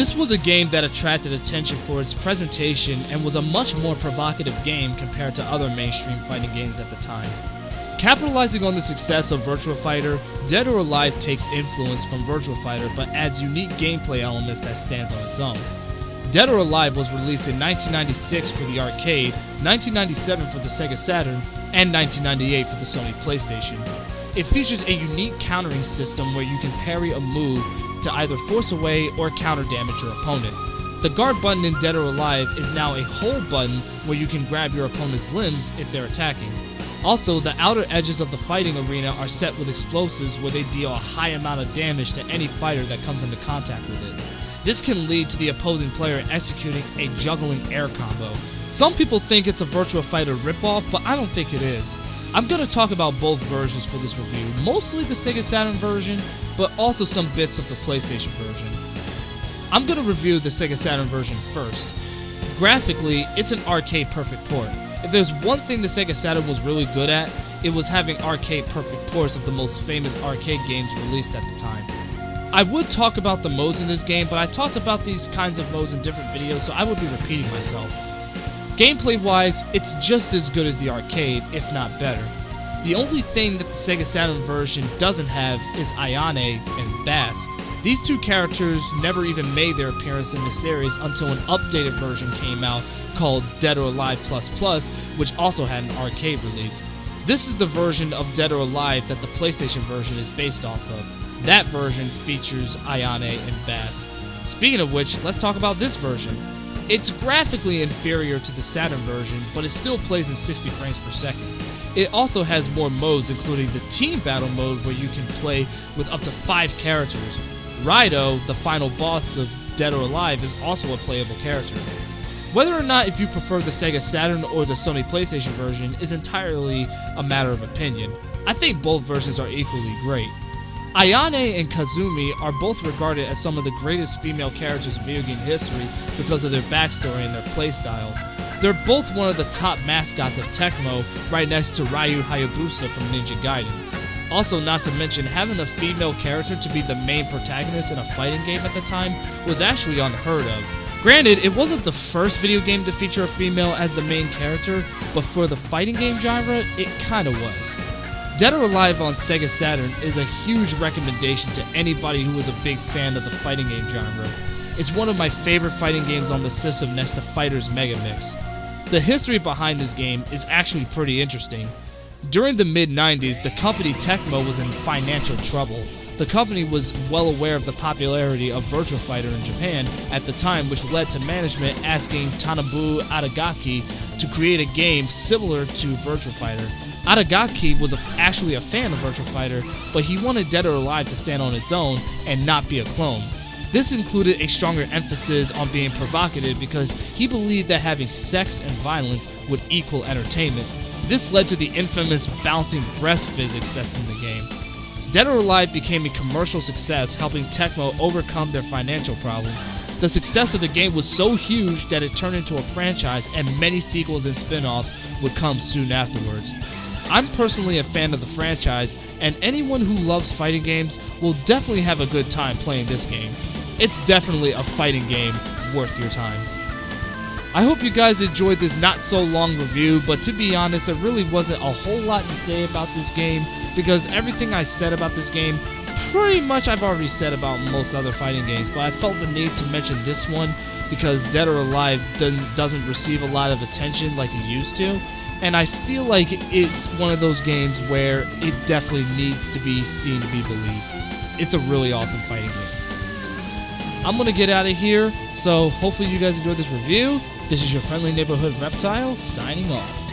This was a game that attracted attention for its presentation and was a much more provocative game compared to other mainstream fighting games at the time. Capitalizing on the success of Virtua Fighter, Dead or Alive takes influence from Virtua Fighter but adds unique gameplay elements that stands on its own. Dead or Alive was released in 1996 for the arcade, 1997 for the Sega Saturn, and 1998 for the Sony PlayStation. It features a unique countering system where you can parry a move to either force away or counter damage your opponent. The guard button in Dead or Alive is now a hold button where you can grab your opponent's limbs if they're attacking. Also, the outer edges of the fighting arena are set with explosives where they deal a high amount of damage to any fighter that comes into contact with it. This can lead to the opposing player executing a juggling air combo. Some people think it's a Virtua Fighter ripoff, but I don't think it is. I'm going to talk about both versions for this review, mostly the Sega Saturn version, but also some bits of the PlayStation version. I'm going to review the Sega Saturn version first. Graphically, it's an arcade-perfect port. If there's one thing the Sega Saturn was really good at, it was having arcade-perfect ports of the most famous arcade games released at the time. I would talk about the modes in this game, but I talked about these kinds of modes in different videos, so I would be repeating myself. Gameplay-wise, it's just as good as the arcade, if not better. The only thing that the Sega Saturn version doesn't have is Ayane and Bass. These two characters never even made their appearance in the series until an updated version came out called Dead or Alive++, which also had an arcade release. This is the version of Dead or Alive that the PlayStation version is based off of. That version features Ayane and Bass. Speaking of which, let's talk about this version. It's graphically inferior to the Saturn version, but it still plays in 60 frames per second. It also has more modes, including the Team Battle mode where you can play with up to 5 characters. Raido, the final boss of Dead or Alive, is also a playable character. Whether or not if you prefer the Sega Saturn or the Sony PlayStation version is entirely a matter of opinion. I think both versions are equally great. Ayane and Kazumi are both regarded as some of the greatest female characters in video game history because of their backstory and their playstyle. They're both one of the top mascots of Tecmo, right next to Ryu Hayabusa from Ninja Gaiden. Also, not to mention, having a female character to be the main protagonist in a fighting game at the time was actually unheard of. Granted, it wasn't the first video game to feature a female as the main character, but for the fighting game genre, it kinda was. Dead or Alive on Sega Saturn is a huge recommendation to anybody who is a big fan of the fighting game genre. It's one of my favorite fighting games on the system next to Fighter's Mega Mix. The history behind this game is actually pretty interesting. During the mid-90s, the company Tecmo was in financial trouble. The company was well aware of the popularity of Virtua Fighter in Japan at the time, which led to management asking Tanabu Adagaki to create a game similar to Virtua Fighter. Adagaki was actually a fan of Virtua Fighter, but he wanted Dead or Alive to stand on its own and not be a clone. This included a stronger emphasis on being provocative because he believed that having sex and violence would equal entertainment. This led to the infamous bouncing breast physics that's in the game. Dead or Alive became a commercial success, helping Tecmo overcome their financial problems. The success of the game was so huge that it turned into a franchise, and many sequels and spin-offs would come soon afterwards. I'm personally a fan of the franchise, and anyone who loves fighting games will definitely have a good time playing this game. It's definitely a fighting game worth your time. I hope you guys enjoyed this not so long review, but to be honest, there really wasn't a whole lot to say about this game, because everything I said about this game, pretty much I've already said about most other fighting games, but I felt the need to mention this one because Dead or Alive doesn't receive a lot of attention like it used to, and I feel like it's one of those games where it definitely needs to be seen to be believed. It's a really awesome fighting game. I'm gonna get out of here, so hopefully you guys enjoyed this review. This is your friendly neighborhood reptile, signing off.